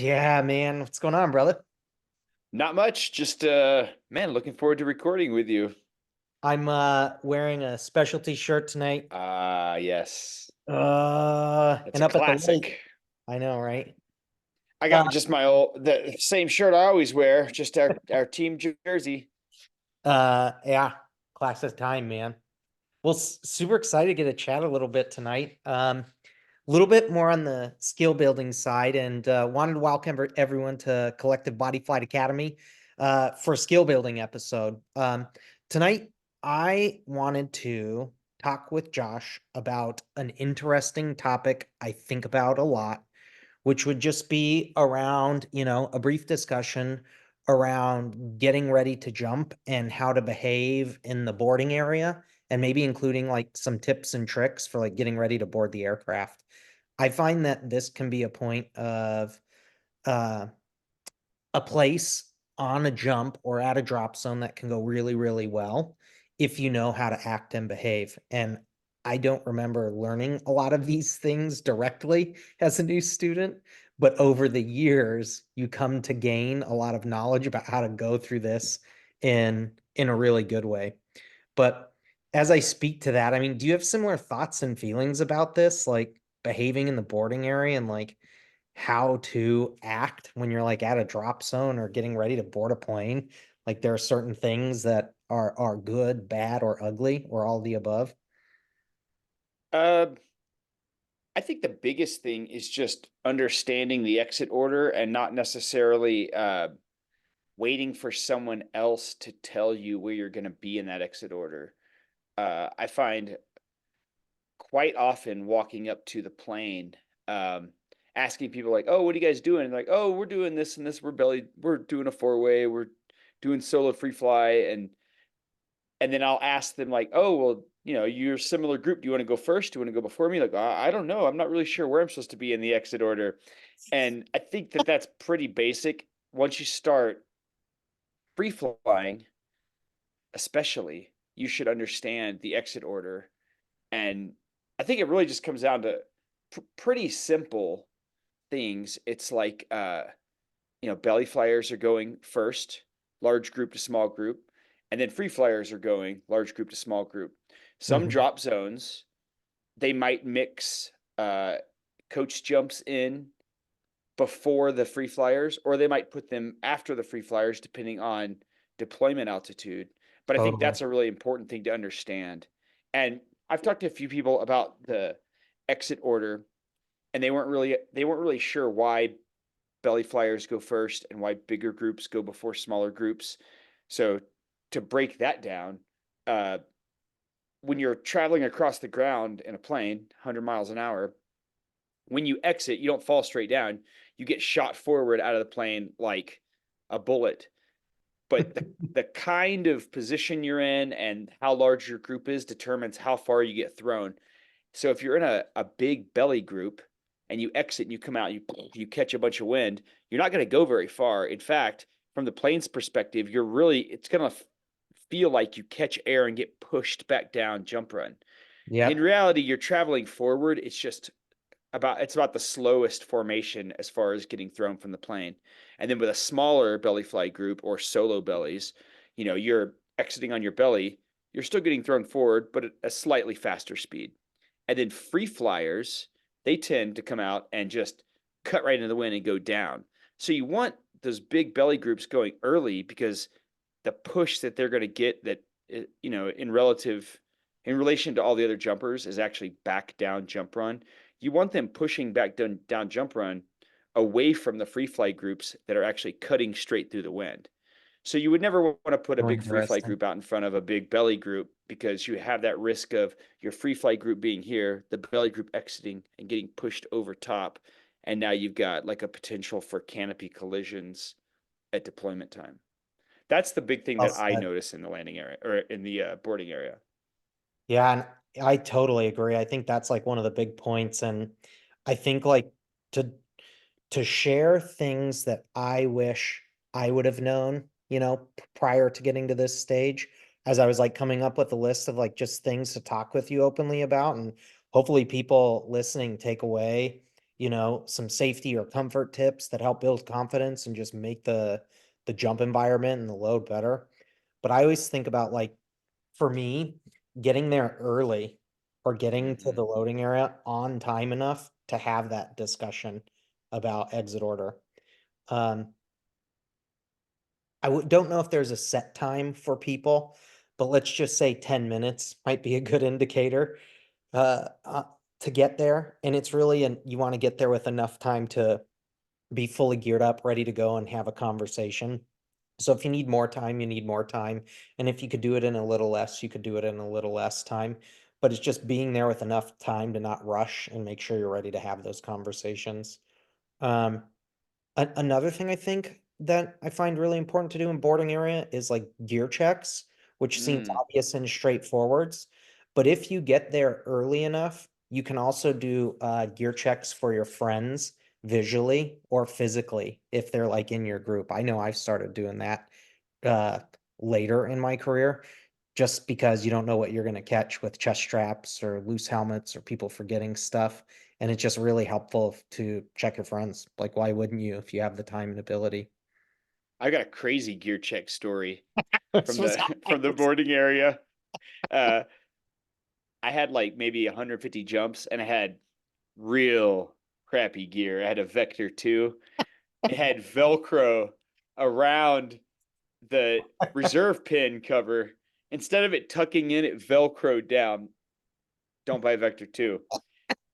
Yeah, man. What's going on, brother? Not much, just man, looking forward to recording with you. I'm wearing a specialty shirt tonight. Ah, yes. That's And a up at the lake. classic. I know, right? I Uh got just the same shirt I always wear, just our team jersey. yeah, class of time, man. Well, super excited to get to chat a little bit tonight. A little bit more on the skill building side, and wanted to welcome everyone to Collective Bodyflight Academy for a skill building episode. Tonight, I wanted to talk with Josh about an interesting topic I think about a lot, which would just be around, a brief discussion around getting ready to jump and how to behave in the boarding area, and maybe including like some tips and tricks for like getting ready to board the aircraft. I find that this can be a point of uh, a place on a jump or at a drop zone that can go really, really well if you know how to act and behave. And I don't remember learning a lot of these things directly as a new student, but over the years, you come to gain a lot of knowledge about how to go through this in a really good way. But as I speak to that, I mean, do you have similar thoughts and feelings about this, like behaving in the boarding area and like how to act when you're like at a drop zone or getting ready to board a plane? Like there are certain things that are good, bad, or ugly, or all the above. Uh, I think the biggest thing is just understanding the exit order and not necessarily waiting for someone else to tell you where you're going to be in that exit order. I find quite often walking up to the plane, asking people like, "Oh, what are you guys doing?" And like, "Oh, we're doing this and this. We're doing a four-way. We're doing solo free fly." And then I'll ask them like, "Oh, well, you're a similar group. Do you want to go first? Do you want to go before me?" Like, I don't know. I'm not really sure where I'm supposed to be in the exit order. And I think that that's pretty basic. Once you start free flying, especially, you should understand the exit order. And I think it really just comes down to pretty simple things. It's like belly flyers are going first, large group to small group, and then free flyers are going large group to small group. Some Mhm. drop zones, they might mix coach jumps in before the free flyers, or they might put them after the free flyers, depending on deployment altitude. But I think Totally. that's a really important thing to understand. And I've talked to a few people about the exit order, and they weren't really sure why belly flyers go first and why bigger groups go before smaller groups. So to break that down, uh, when you're traveling across the ground in a plane, 100 miles an hour, when you exit, you don't fall straight down. You get shot forward out of the plane like a bullet. But the kind of position you're in and how large your group is determines how far you get thrown. So if you're in a big belly group and you exit and you come out, you catch a bunch of wind, you're not going to go very far. In fact, from the plane's perspective, it's going to feel like you catch air and get pushed back down jump run. In Yep. reality, you're traveling forward. It's about the slowest formation as far as getting thrown from the plane. And then with a smaller belly fly group or solo bellies, you're exiting on your belly, you're still getting thrown forward, but at a slightly faster speed. And then free flyers, they tend to come out and just cut right into the wind and go down. So you want those big belly groups going early because the push that they're going to get that in relation to all the other jumpers is actually back down jump run. You want them pushing back down jump run away from the free fly groups that are actually cutting straight through the wind. So you would never want to put a So big free fly interesting. group out in front of a big belly group because you have that risk of your free fly group being here, the belly group exiting and getting pushed over top. And now you've got like a potential for canopy collisions at deployment time. That's the big thing Well that I said. notice in the landing area or in the boarding area. Yeah, and I totally agree. I think that's like one of the big points. And I think like to to share things that I wish I would have known, prior to getting to this stage, as I was like coming up with a list of like just things to talk with you openly about. And hopefully people listening take away, some safety or comfort tips that help build confidence and just make the jump environment and the load better. But I always think about, like, for me, getting there early or getting to Hmm. the loading area on time enough to have that discussion about exit order. Um, don't know if there's a set time for people, but let's just say 10 minutes might be a good indicator uh, uh, to get there. And it's really, you want to get there with enough time to be fully geared up, ready to go and have a conversation. So if you need more time, you need more time. And if you could do it in a little less, you could do it in a little less time. But it's just being there with enough time to not rush and make sure you're ready to have those conversations. Um, Another thing I think that I find really important to do in boarding area is like gear checks, which seems Mm. obvious and straightforwards. But if you get there early enough, you can also do gear checks for your friends visually or physically if they're like in your group. I know I've started doing that uh, later in my career just because you don't know what you're going to catch with chest straps or loose helmets or people forgetting stuff. And it's just really helpful to check your friends. Like, why wouldn't you if you have the time and ability? I got a crazy gear check story This from was the from the boarding area. Uh, I had like maybe 150 jumps, and I had real crappy gear. I had a Vector 2. It had Velcro around the reserve pin cover. Instead of it tucking in, it Velcroed down. Don't buy Vector 2.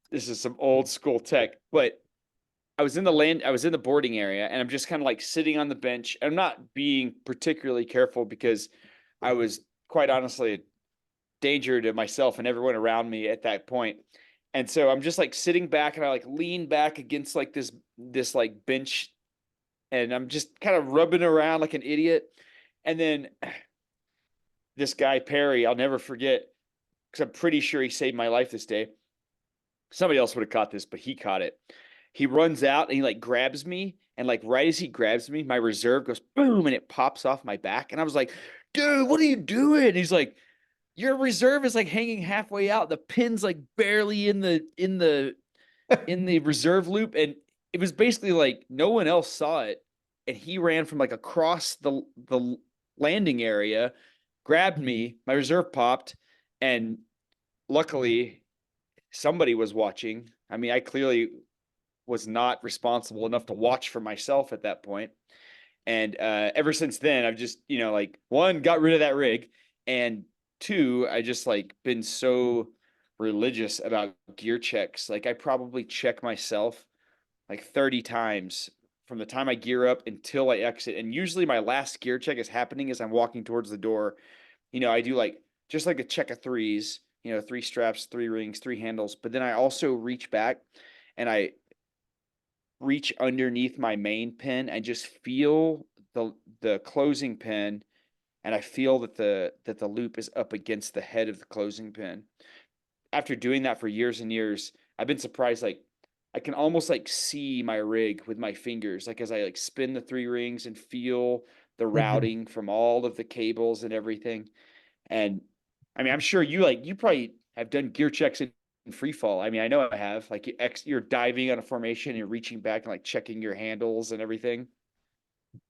This is some old school tech. But I was in the boarding area, and I'm just kind of like sitting on the bench. I'm not being particularly careful because I was quite honestly a danger to myself and everyone around me at that point. And so I'm just like sitting back, and I like lean back against like this like bench, and I'm just kind of rubbing around like an idiot. And then this guy Perry, I'll never forget, because I'm pretty sure he saved my life this day. Somebody else would have caught this, but he caught it. He runs out and he like grabs me, and like right as he grabs me, my reserve goes boom and it pops off my back. And I was like, dude, what are you doing? And he's like, your reserve is like hanging halfway out. The pin's like barely in the reserve loop. And it was basically like no one else saw it. And he ran from like across the landing area, grabbed me, my reserve popped, and luckily somebody was watching. I mean, I clearly was not responsible enough to watch for myself at that point. And ever since then, I've just, like one, got rid of that rig. And two, I just like been so religious about gear checks. Like I probably check myself like 30 times from the time I gear up until I exit. And usually my last gear check is happening as I'm walking towards the door. I do like just like a check of threes, three straps, three rings, three handles. But then I also reach back and I reach underneath my main pin and just feel the closing pin, and I feel that the loop is up against the head of the closing pin. After doing that for years and years, I've been surprised, like I can almost like see my rig with my fingers, like as I like spin the three rings and feel the Mhm. routing from all of the cables and everything. And I mean, I'm sure you probably have done gear checks in free fall. I mean, I know I have. Like you're diving on a formation, and you're reaching back and like checking your handles and everything.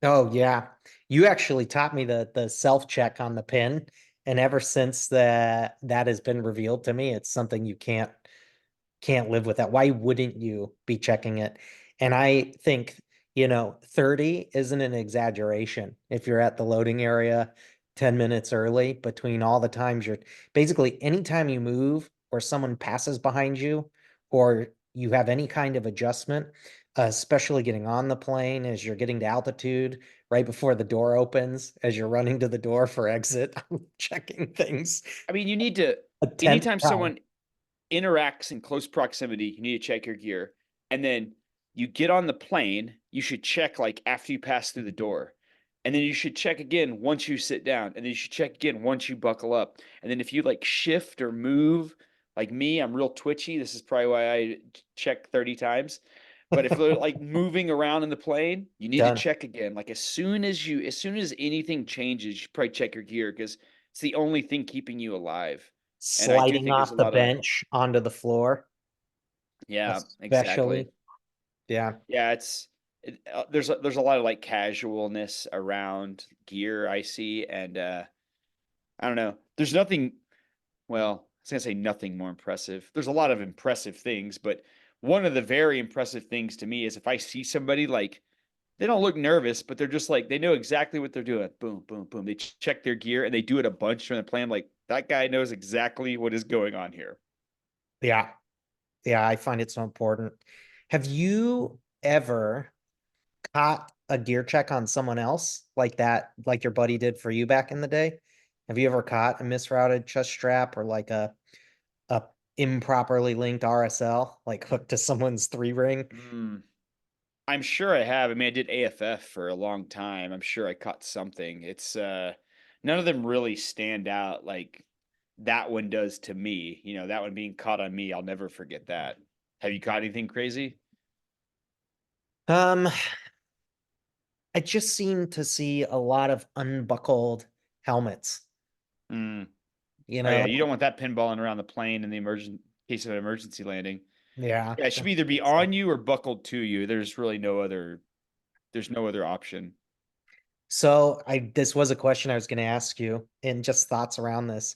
Oh yeah. You actually taught me the self check on the pin. And ever since that has been revealed to me, it's something you can't live with that. Why wouldn't you be checking it? And I think, 30 isn't an exaggeration. If you're at the loading area 10 minutes early, between all the times basically anytime you move or someone passes behind you or you have any kind of adjustment, especially getting on the plane as you're getting to altitude, right before the door opens, as you're running to the door for exit, I'm checking things I mean, you need to a tenth anytime time. someone interacts in close proximity, you need to check your gear. And then you get on the plane, you should check like after you pass through the door. And then you should check again once you sit down. And then you should check again once you buckle up. And then if you like shift or move, like me, I'm real twitchy. This is probably why I check 30 times. But if they're like moving around in the plane, you need to Done. check again. Like as soon as anything changes, you should probably check your gear because it's the only thing keeping you alive. And I do Sliding think there's a off the lot of bench onto the floor, yeah, exactly. especially. Yeah. Yeah, there's a lot of like casualness around gear I see, and I don't know. There's nothing. Well, I was gonna say nothing more impressive. There's a lot of impressive things, but one of the very impressive things to me is if I see somebody like they don't look nervous, but they're just like they know exactly what they're doing. Boom, boom, boom. They check their gear and they do it a bunch during the plan. Like that guy knows exactly what is going on here. Yeah. Yeah. I find it so important. Have you ever caught a gear check on someone else like that, like your buddy did for you back in the day? Have you ever caught a misrouted chest strap or like a improperly linked RSL, like hooked to someone's three ring? Hmm. I'm sure I have. I mean, I did AFF for a long time. I'm sure I caught something. It's none of them really stand out like that one does to me. You know, that one being caught on me, I'll never forget that. Have you caught anything crazy? Um, I just seem to see a lot of unbuckled helmets, Mm. you Oh yeah, know? you don't want that pinballing around the plane in the emergent case of an emergency landing. Yeah. Yeah, it should either be on you or buckled to you. There's really no other. There's no other option. So this was a question I was going to ask you and just thoughts around this.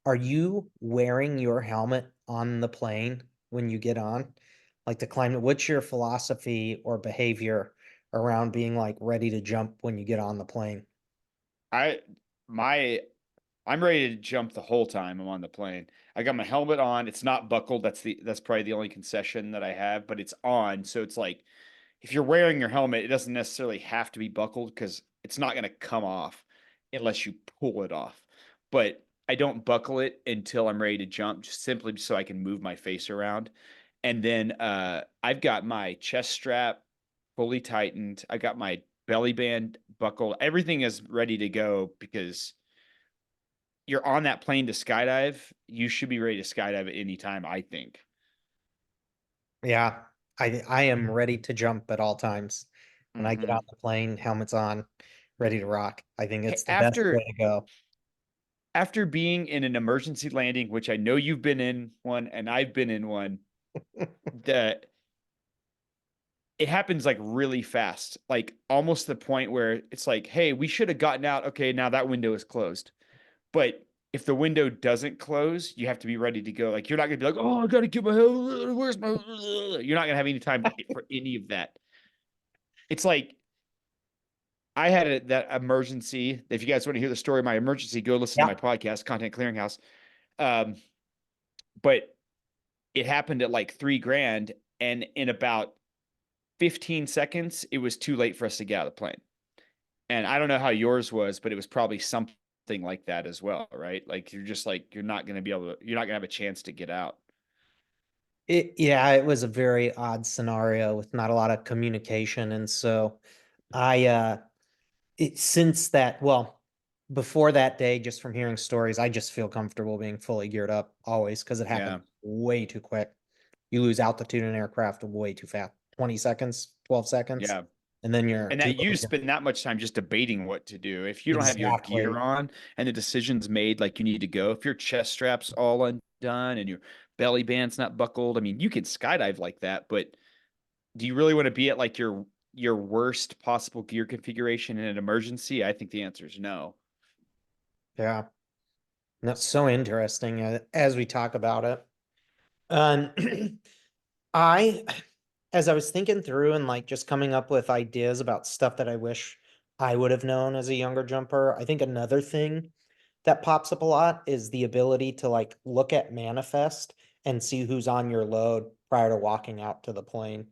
Are you wearing your helmet on the plane when you get on? Like to climb, what's your philosophy or behavior around being like ready to jump when you get on the plane? I my I'm ready to jump the whole time I'm on the plane. I got my helmet on. It's not buckled. That's probably the only concession that I have, but it's on. So it's like if you're wearing your helmet, it doesn't necessarily have to be buckled because it's not going to come off unless you pull it off. But I don't buckle it until I'm ready to jump, just simply so I can move my face around. And then I've got my chest strap fully tightened. I got my belly band buckled. Everything is ready to go because you're on that plane to skydive. You should be ready to skydive at any time, I think. Yeah, I am ready to jump at all times. When I get on Hmm. the plane, helmet's on, ready to rock. I think Hey, it's the best way to go. after being in an emergency landing, which I know you've been in one and I've been in one, that it happens like really fast, like almost the point where it's like, hey, we should have gotten out. Okay, now that window is closed. But if the window doesn't close, you have to be ready to go. Like you're not gonna be like, oh, I gotta get my hell. Where's my? You're not gonna have any time for any of that. It's like I had that emergency. If you guys want to hear the story of my emergency, go listen to my Yeah. podcast, Content Clearinghouse. Um, but it happened at like 3 grand, and in about 15 seconds, it was too late for us to get out of the plane. And I don't know how yours was, but it was probably something like that as well, right? Like you're just like you're not going to be able to, you're not going to have a chance to get out. Yeah, it was a very odd scenario with not a lot of communication. And so I since that, well, before that day, just from hearing stories, I just feel comfortable being fully geared up always because it Yeah, happens way too quick. You lose altitude in aircraft way too fast. 20 seconds, 12 seconds, yeah. and then you're And too that you spend that much time just debating what to do. If you don't have your gear exactly. on and the decision's made like you need to go, if your chest strap's all undone and your belly band's not buckled, I mean, you can skydive like that, but do you really want to be at like your worst possible gear configuration in an emergency? I think the answer is no. Yeah. That's so interesting as we talk about it. Um, I, as I was thinking through and like just coming up with ideas about stuff that I wish I would have known as a younger jumper, I think another thing that pops up a lot is the ability to like look at manifest and see who's on your load prior to walking out to the plane.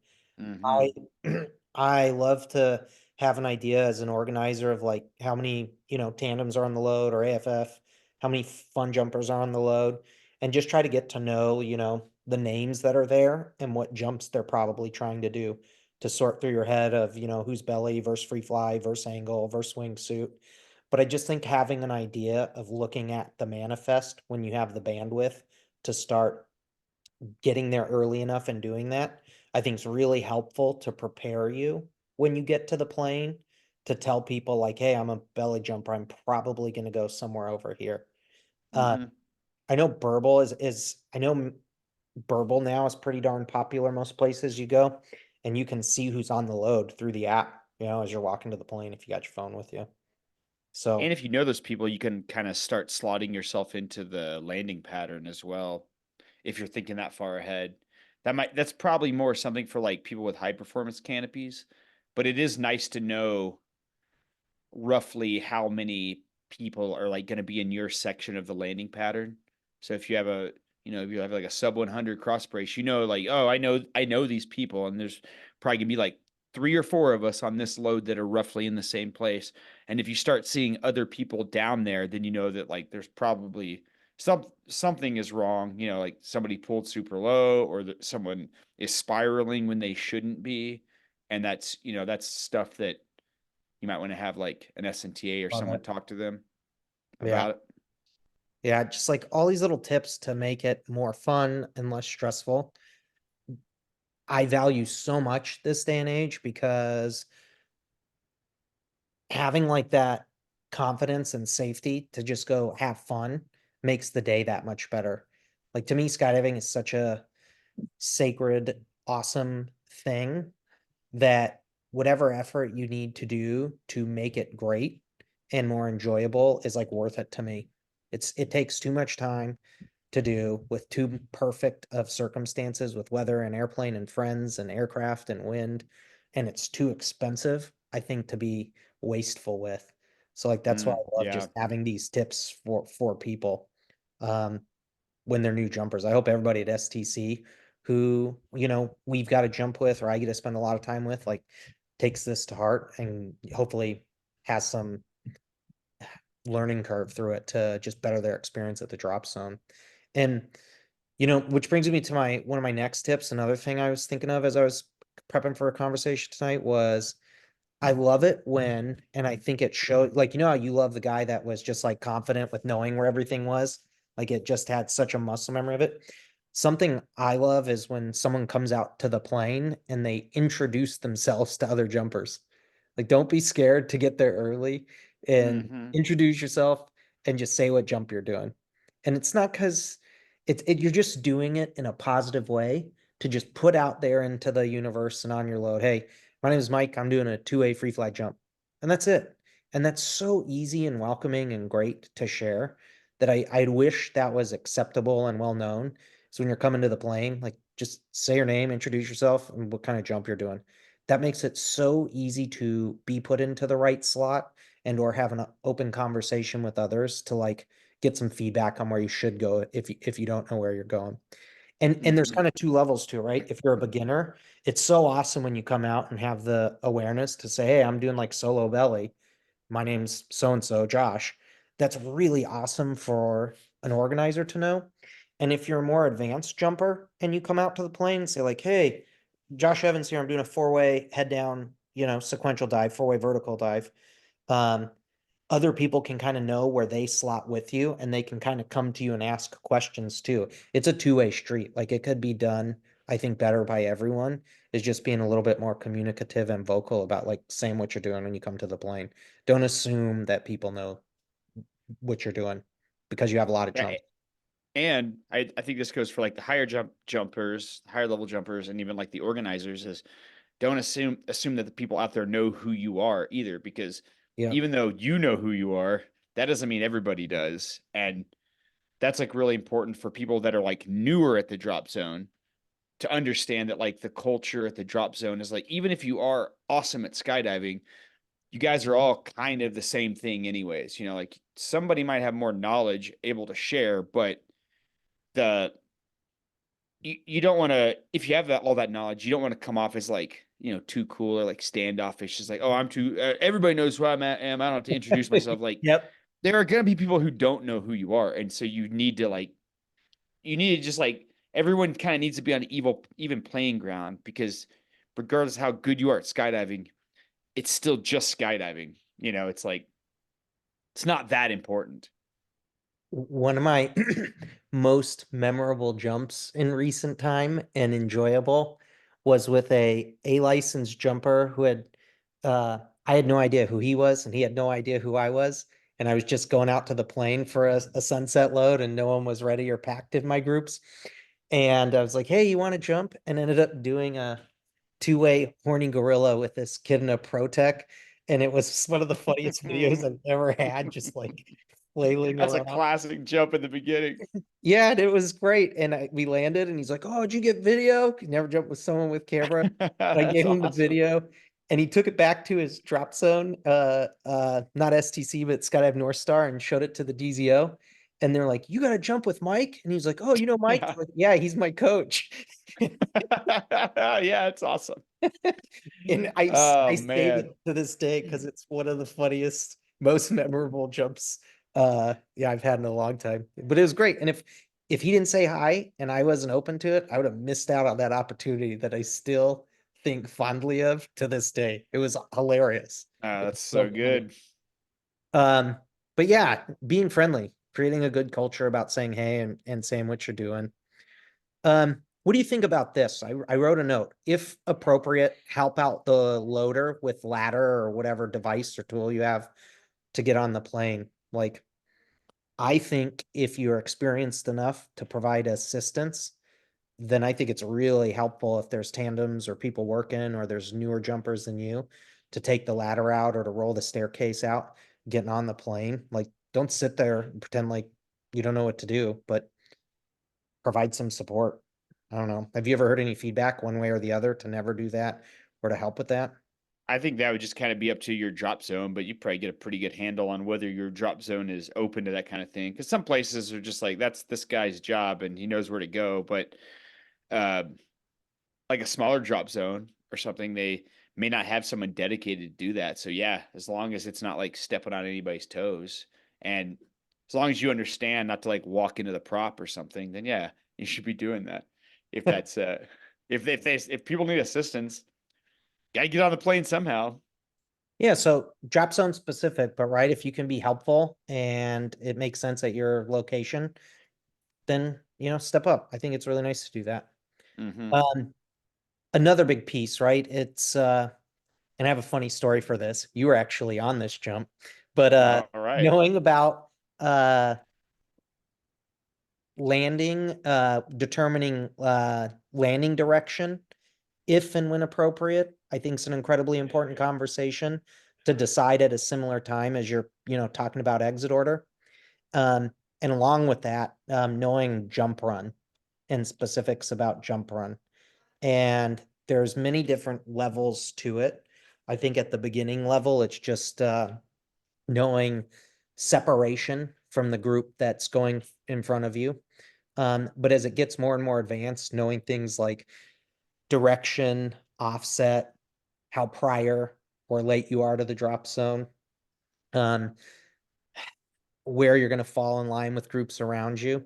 I Hmm. I love to have an idea as an organizer of like how many, tandems are on the load or AFF, how many fun jumpers are on the load, and just try to get to know, the names that are there and what jumps they're probably trying to do to sort through your head of, who's belly versus free fly versus angle versus wingsuit. But I just think having an idea of looking at the manifest when you have the bandwidth to start getting there early enough and doing that, I think is really helpful to prepare you when you get to the plane to tell people like, hey, I'm a belly jumper. I'm probably going to go somewhere over here. Uh, Hmm. I know Burble is I know Burble now is pretty darn popular most places you go. and you can see who's on the load through the app, as you're walking to the plane if you got your phone with you. And So if you know those people, you can kind of start slotting yourself into the landing pattern as well. If you're thinking that far ahead, that's probably more something for like people with high performance canopies, but it is nice to know roughly how many people are like going to be in your section of the landing pattern. So if you have if you have like a sub 100 cross brace, like, oh, I know these people, and there's probably gonna be like 3 or 4 of us on this load that are roughly in the same place. And if you start seeing other people down there, then you know that like there's probably something is wrong. Like somebody pulled super low, or that someone is spiraling when they shouldn't be, and that's stuff that you might want to have like an SNTA or love someone it. talk to them Yeah. about it. Yeah, just like all these little tips to make it more fun and less stressful. I value so much this day and age because having like that confidence and safety to just go have fun makes the day that much better. Like to me, skydiving is such a sacred, awesome thing that whatever effort you need to do to make it great and more enjoyable is like worth it to me. It takes too much time to do with too perfect of circumstances with weather and airplane and friends and aircraft and wind, and it's too expensive, I think, to be wasteful with. So like that's why I love Yeah. just having these tips for people um when they're new jumpers. I hope everybody at STC who, we've got to jump with or I get to spend a lot of time with, like takes this to heart and hopefully has some learning curve through it to just better their experience at the drop zone. And which brings me to my one of my next tips. Another thing I was thinking of as I was prepping for a conversation tonight was I love it when, and I think it showed, like, how you love the guy that was just like confident with knowing where everything was, like it just had such a muscle memory of it. Something I love is when someone comes out to the plane and they introduce themselves to other jumpers. Like, don't be scared to get there early and Hmm. introduce yourself and just say what jump you're doing. And it's not because you're just doing it in a positive way to just put out there into the universe and on your load. Hey, my name is Mike. I'm doing a 2A free fly jump. And that's it. And that's so easy and welcoming and great to share that I wish that was acceptable and well known. So when you're coming to the plane, like just say your name, introduce yourself, and what kind of jump you're doing. That makes it so easy to be put into the right slot and or have an open conversation with others to like get some feedback on where you should go if you don't know where you're going. And there's Hmm. kind of two levels to it, right? If you're a beginner, it's so awesome when you come out and have the awareness to say, hey, I'm doing like solo belly. My name's so and so, Josh. That's really awesome for an organizer to know. And if you're a more advanced jumper and you come out to the plane and say, like, hey, Josh Evans here, I'm doing a 4-way head down, sequential dive, 4-way vertical dive. Um, Other people can kind of know where they slot with you and they can kind of come to you and ask questions too. It's a two-way street. Like it could be done, I think, better by everyone is just being a little bit more communicative and vocal about like saying what you're doing when you come to the plane. Don't assume that people know what you're doing because you have a lot of Yeah. jumps. And I think this goes for like the higher jumpers, higher level jumpers, and even like the organizers is don't assume that the people out there know who you are either, because Yeah. even though you know who you are, that doesn't mean everybody does. And that's like really important for people that are like newer at the drop zone to understand that like the culture at the drop zone is like, even if you are awesome at skydiving, you guys are all kind of the same thing anyways. Like somebody might have more knowledge able to share, but the you don't want to, if you have all that knowledge, you don't want to come off as like too cool or like standoffish. Just like, oh, I'm too everybody knows who am. I don't have to introduce myself. Like Yep. there are going to be people who don't know who you are, and so you need to just like, everyone kind of needs to be on even playing ground, because regardless of how good you are at skydiving, it's still just skydiving. It's like it's not that important. One of my most memorable jumps in recent time and enjoyable was with a licensed jumper who had I had no idea who he was and he had no idea who I was. And I was just going out to the plane for a sunset load and no one was ready or packed in my groups. And I was like, hey, you want to jump? And ended up doing two-way horny gorilla with this kid in a Pro-Tech, and it was one of the funniest videos I've ever had, just like flailing That's a around. classic jump in the beginning. Yeah, and it was great. And we landed, and he's like, "Oh, did you get video?" He never jumped with someone with camera. I That's gave him the awesome. video, and he took it back to his drop zone, not STC, but Skydive North Star, and showed it to the DZO. And they're like, "You got to jump with Mike." And he's like, "Oh, you know Mike?" Yeah. Like, yeah, he's my coach. Yeah, it's awesome. And Oh I save man. it to this day because it's one of the funniest, most memorable jumps yeah, I've had in a long time. But it was great. And if he didn't say hi and I wasn't open to it, I would have missed out on that opportunity that I still think fondly of to this day. It was hilarious. It was That's so so funny. good. Um, but yeah, being friendly, creating a good culture about saying hey and saying what you're doing. What do you think about this? I wrote a note. If appropriate, help out the loader with ladder or whatever device or tool you have to get on the plane. Like, I think if you're experienced enough to provide assistance, then I think it's really helpful if there's tandems or people working or there's newer jumpers than you to take the ladder out or to roll the staircase out, getting on the plane. Like, don't sit there and pretend like you don't know what to do, but provide some support. I don't know. Have you ever heard any feedback one way or the other to never do that or to help with that? I think that would just kind of be up to your drop zone, but you probably get a pretty good handle on whether your drop zone is open to that kind of thing. Because some places are just like, that's this guy's job and he knows where to go. But uh, like a smaller drop zone or something, they may not have someone dedicated to do that. So yeah, as long as it's not like stepping on anybody's toes, and as long as you understand not to like walk into the prop or something, then yeah, you should be doing that. If that's if people need assistance, gotta get on the plane somehow. Yeah, so drop zone specific, but right, if you can be helpful and it makes sense at your location, then step up. I think it's really nice to do that. Hmm. Um, Another big piece, right? It's and I have a funny story for this. You were actually on this jump, but All right. knowing about uh landing, determining landing direction, if and when appropriate, I think is an incredibly important conversation to decide at a similar time as you're, talking about exit order. Um, and along with that, knowing jump run and specifics about jump run. And there's many different levels to it. I think at the beginning level, it's just knowing separation from the group that's going in front of you. But as it gets more and more advanced, knowing things like direction, offset, how prior or late you are to the drop zone, um, where you're going to fall in line with groups around you.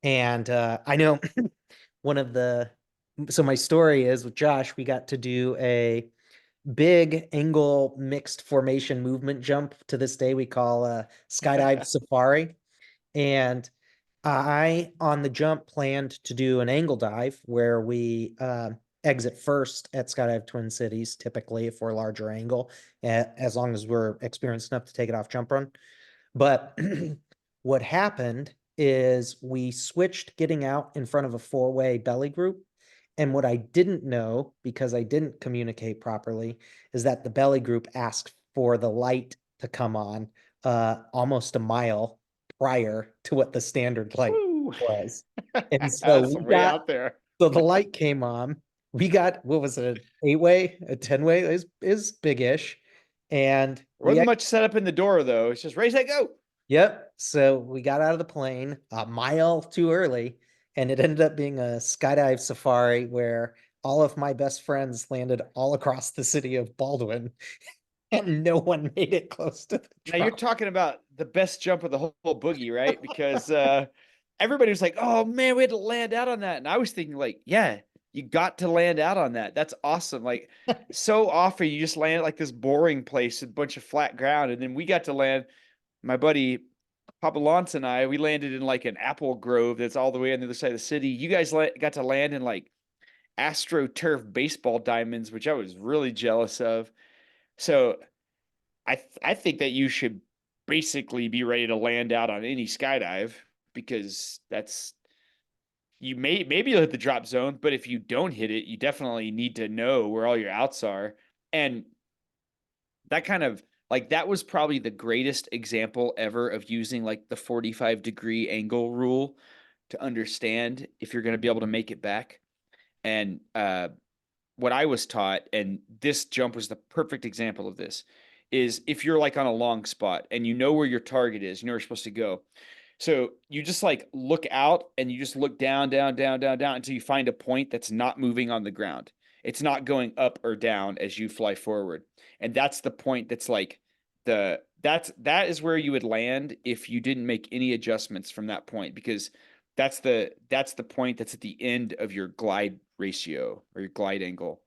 And I know one of the, so my story is with Josh, we got to do a big angle mixed formation movement jump to this day we call a skydive safari. And I, on the jump, planned to do an angle dive where we exit first at Skydive Twin Cities, typically if we're larger angle, as long as we're experienced enough to take it off jump run. But what happened is we switched getting out in front of a four-way belly group. And what I didn't know, because I didn't communicate properly, is that the belly group asked for the light to come on almost a mile prior to what the standard light Woo. was. And so That's we way got, out there. so the light came on. We got, what was it, an eight-way, a 10-way is big-ish. And we Wasn't much set up in the door though. It's just race that go. Yep. So we got out of the plane a mile too early, and it ended up being a skydive safari where all of my best friends landed all across the city of Baldwin, and no one made it close to the Now you're drop. talking about the best jump of the whole boogie, right? Because everybody was like, "Oh man, we had to land out on that," and I was thinking, like, "Yeah, you got to land out on that. That's awesome." Like, so often you just land at like this boring place, a bunch of flat ground, and then we got to land. My buddy Papa Lance and I, we landed in like an apple grove that's all the way on the other side of the city. You guys got to land in like AstroTurf baseball diamonds, which I was really jealous of. So I think that you should basically be ready to land out on any skydive because maybe you'll hit the drop zone, but if you don't hit it, you definitely need to know where all your outs are. And that kind of like that was probably the greatest example ever of using like the 45-degree angle rule to understand if you're going to be able to make it back. And what I was taught, and this jump was the perfect example of this, is if you're like on a long spot and you know where your target is, you know where you're supposed to go. So you just like look out and you just look down, down, down, down, down until you find a point that's not moving on the ground. It's not going up or down as you fly forward. And that's the point that's like that is where you would land if you didn't make any adjustments from that point, because that's the point that's at the end of your glide ratio or your glide angle.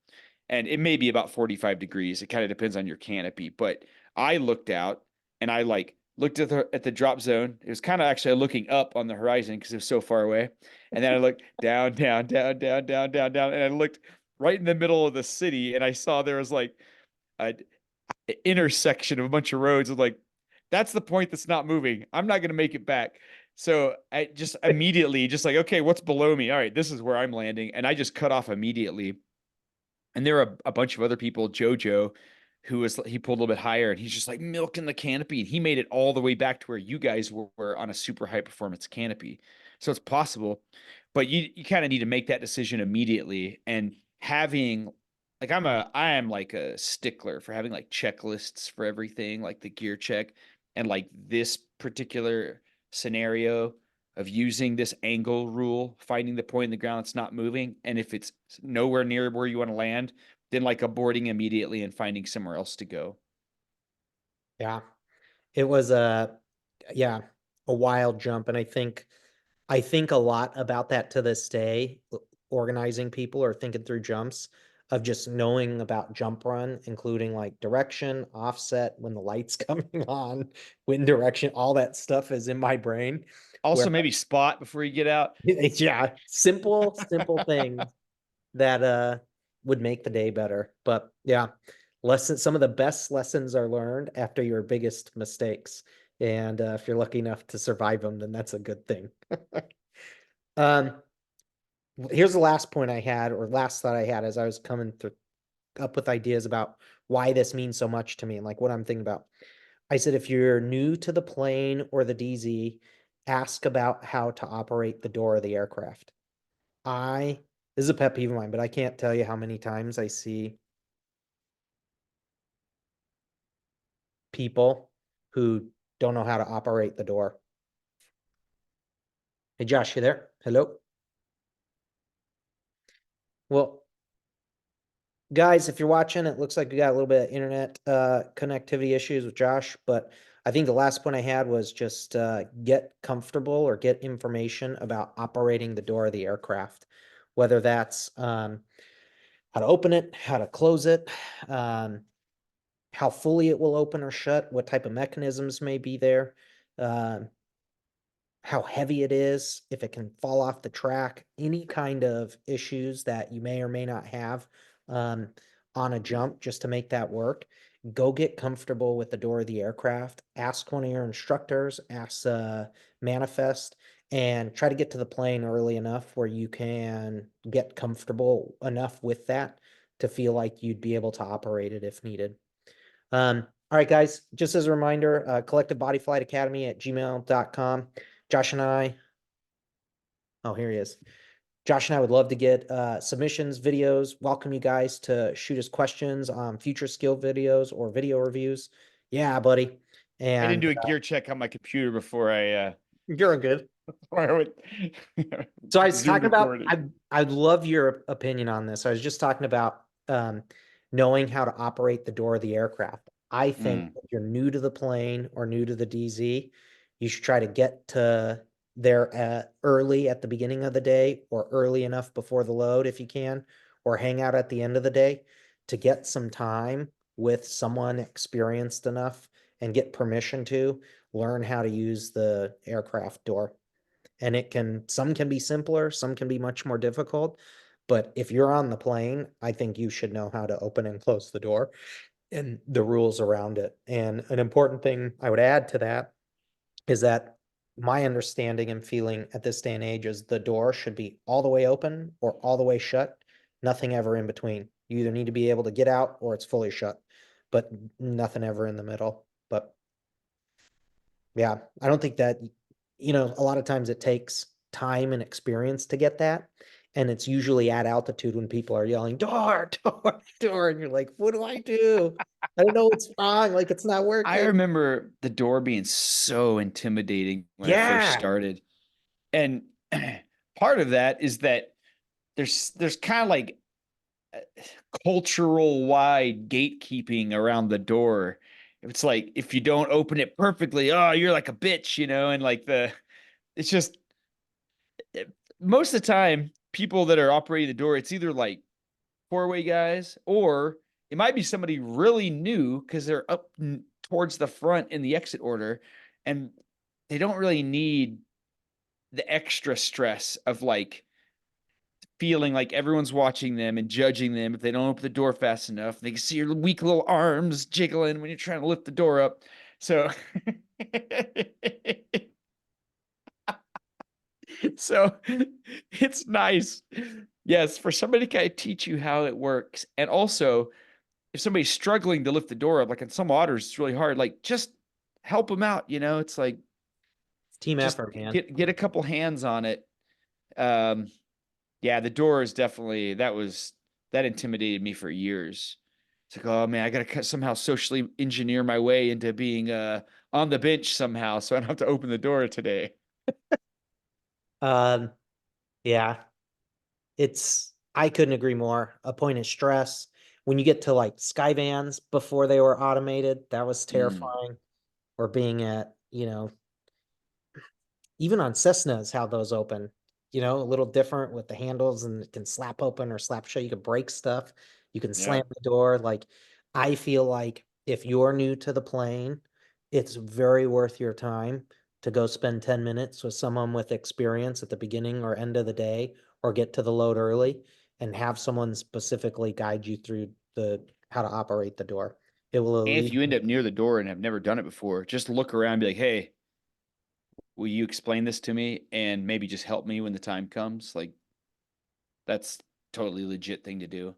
And it may be about 45 degrees. It kind of depends on your canopy, but I looked out and I like looked at the drop zone. It was kind of actually looking up on the horizon because it was so far away. And then I looked down, down, down, down, down, down, down, and I looked right in the middle of the city, and I saw there was like a intersection of a bunch of roads. And like, that's the point that's not moving. I'm not gonna make it back. So I just immediately just like, okay, what's below me? All right, this is where I'm landing, and I just cut off immediately. And there were a bunch of other people, Jojo, he pulled a little bit higher, and he's just like milking the canopy, and he made it all the way back to where you guys were on a super high performance canopy. So it's possible, but you kind of need to make that decision immediately. And having like I am like a stickler for having like checklists for everything, like the gear check, and like this particular scenario of using this angle rule, finding the point in the ground that's not moving. And if it's nowhere near where you want to land, then like aborting immediately and finding somewhere else to go. Yeah. It was yeah, a wild jump. And I think a lot about that to this day, organizing people or thinking through jumps of just knowing about jump run, including like direction, offset, when the light's coming on, wind direction, all that stuff is in my brain. Where Also, maybe spot before you get out. yeah, simple things that would make the day better. But yeah, some of the best lessons are learned after your biggest mistakes. And if you're lucky enough to survive them, then that's a good thing. Um, Here's the last point I had, or last thought I had as I was coming through up with ideas about why this means so much to me and like what I'm thinking about. I said, if you're new to the plane or the DZ, ask about how to operate the door of the aircraft. This is a pet peeve of mine, but I can't tell you how many times I see people who don't know how to operate the door. Hey, Josh, you there? Hello? Well, guys, if you're watching, it looks like we got a little bit of internet connectivity issues with Josh, but I think the last point I had was just get comfortable or get information about operating the door of the aircraft, whether that's how to open it, how to close it, how fully it will open or shut, what type of mechanisms may be there, um, how heavy it is, if it can fall off the track, any kind of issues that you may or may not have um, on a jump just to make that work. Go get comfortable with the door of the aircraft. Ask one of your instructors, ask Manifest, and try to get to the plane early enough where you can get comfortable enough with that to feel like you'd be able to operate it if needed. All right, guys, just as a reminder, collective bodyflight academy at gmail.com. Josh and I, oh, here he is. Josh and I would love to get submissions, videos. Welcome you guys to shoot us questions on future skill videos or video reviews. Yeah, buddy. I didn't And do a gear check on my computer before I you're good. before I went So I was Zoom talking about, recording. I'd love your opinion on this. I was just talking about knowing how to operate the door of the aircraft. I think Mm. if you're new to the plane or new to the DZ, you should try to get to there early at the beginning of the day or early enough before the load if you can, or hang out at the end of the day to get some time with someone experienced enough and get permission to learn how to use the aircraft door. And some can be simpler, some can be much more difficult. But if you're on the plane, I think you should know how to open and close the door and the rules around it. And an important thing I would add to that is that my understanding and feeling at this day and age is the door should be all the way open or all the way shut, nothing ever in between. You either need to be able to get out or it's fully shut, but nothing ever in the middle. But yeah, I don't think that, a lot of times it takes time and experience to get that. And it's usually at altitude when people are yelling, door, door, door. And you're like, what do I do? I don't know what's wrong. Like, it's not I working. remember the door being so intimidating when I first Yeah. started. And part of that is that there's kind of like uh, cultural wide gatekeeping around the door. It's like if you don't open it perfectly, oh, you're like a bitch, and like it's just most of the time people that are operating the door, it's either like four-way guys or it might be somebody really new because they're up towards the front in the exit order and they don't really need the extra stress of like feeling like everyone's watching them and judging them if they don't open the door fast enough. They can see your weak little arms jiggling when you're trying to lift the door up. So, so it's nice. Yes, for somebody to kind of teach you how it works. And also, if somebody's struggling to lift the door up, like in some otters, it's really hard. Like just help them out. It's like Team just effort, man. get a couple hands on it. Um, Yeah, the door is definitely that intimidated me for years. It's like, oh man, I gotta somehow socially engineer my way into being on the bench somehow, so I don't have to open the door today. Um, yeah, I couldn't agree more. A point of stress. When you get to like sky vans before they were automated, that was Mm, terrifying. Or being at, even on Cessnas, how those open, a little different with the handles and it can slap open or slap shut. You can break stuff. You can yeah. slam the door. Like, I feel like if you're new to the plane, it's very worth your time to go spend 10 minutes with someone with experience at the beginning or end of the day, or get to the load early and have someone specifically guide you through how to operate the door. It will And if alleviate. you end up near the door and have never done it before, just look around and be like, hey, will you explain this to me and maybe just help me when the time comes? Like that's totally legit thing to do.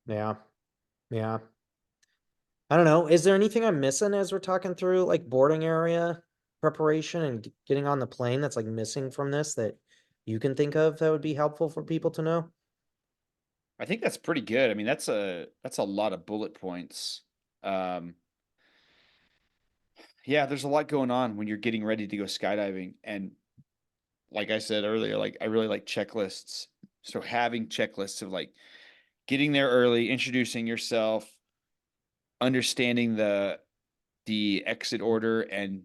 Yeah. Yeah. I don't know. Is there anything I'm missing as we're talking through like boarding area preparation and getting on the plane that's like missing from this that you can think of that would be helpful for people to know? I think that's pretty good. I mean, that's a lot of bullet points. Um, Yeah, there's a lot going on when you're getting ready to go skydiving. And like I said earlier, like I really like checklists. So having checklists of like getting there early, introducing yourself, understanding the exit order and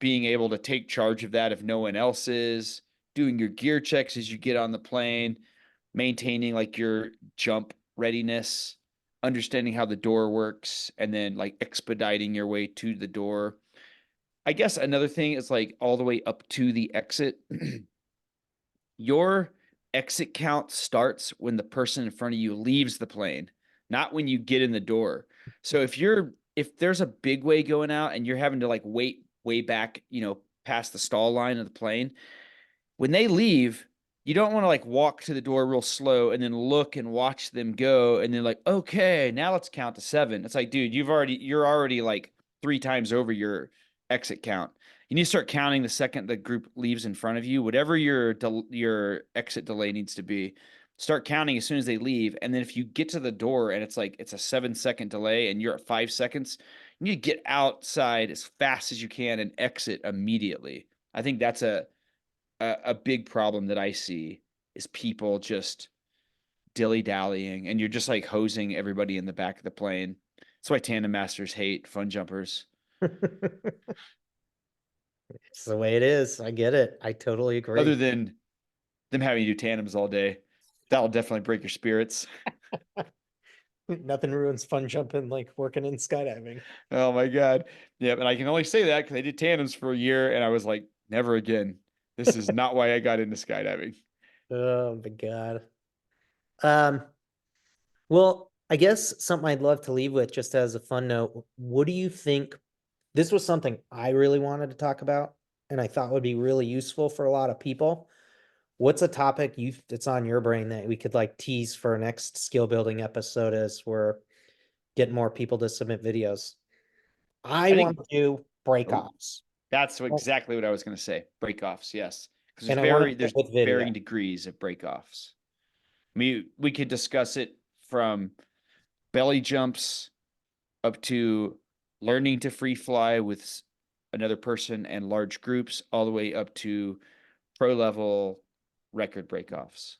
being able to take charge of that if no one else is, doing your gear checks as you get on the plane, maintaining like your jump readiness, understanding how the door works, and then like expediting your way to the door. I guess another thing is like all the way up to the exit. Your exit count starts when the person in front of you leaves the plane, not when you get in the door. So if there's a big way going out and you're having to like wait way back, past the stall line of the plane, when they leave, you don't want to like walk to the door real slow and then look and watch them go and then like, okay, now let's count to seven. It's like, dude, you're already like three times over your exit count. You need to start counting the second the group leaves in front of you, whatever your exit delay needs to be. Start counting as soon as they leave, and then if you get to the door and it's a 7 second delay and you're at 5 seconds, you need to get outside as fast as you can and exit immediately. I think that's a big problem that I see is people just dilly dallying and you're just like hosing everybody in the back of the plane. That's why tandem masters hate fun jumpers. It's the way it is. I get it. I totally Other agree. than them having to do tandems all day, that'll definitely break your spirits. Nothing ruins fun jumping like working in skydiving. Oh my god. Yeah, and I can only say that because I did tandems for a year and I was like, never again. This is not why I got into skydiving. Oh my God. Um, well, I guess something I'd love to leave with just as a fun note. What do you think? This was something I really wanted to talk about. and I thought would be really useful for a lot of people. What's a topic that's on your brain that we could like tease for our next skill building episode as we're getting more people to submit videos? I I want think to do oh, breakoffs. that's Oh, exactly what I was going to say. Breakoffs, yes, because and I want to do there's it with video. varying degrees of breakoffs. I mean, we could discuss it from belly jumps up to learning to free fly with another person and large groups, all the way up to pro level record breakoffs.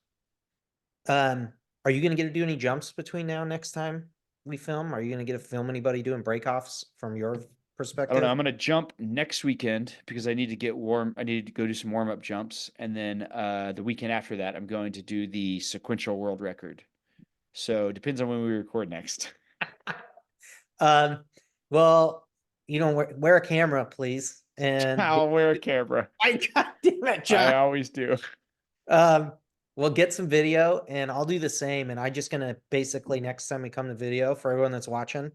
Um, are you gonna get to do any jumps between now and next time we film? Are you gonna get to film anybody doing breakoffs from your I don't know. perspective? I'm going to jump next weekend because I need to get warm. I need to go do some warm up jumps. And then the weekend after that, I'm going to do the sequential world record. So it depends on when we record next. Um, well, wear a camera, please. And I'll wear a camera. I God damn it, I John. always do. Um, we'll get some video and I'll do the same. And I just gonna basically next time we come to video for everyone that's watching,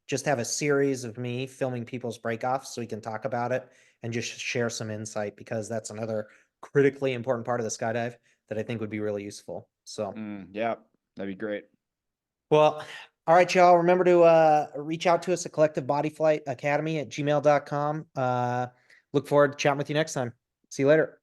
just have a series of me filming people's breakoffs so we can talk about it and just share some insight because that's another critically important part of the skydive that I think would be really useful. So, Yeah, that'd be great. well, all right, y'all. Remember to reach out to us at Collective Bodyflight Academy at gmail.com. Look forward to chatting with you next time. See you later.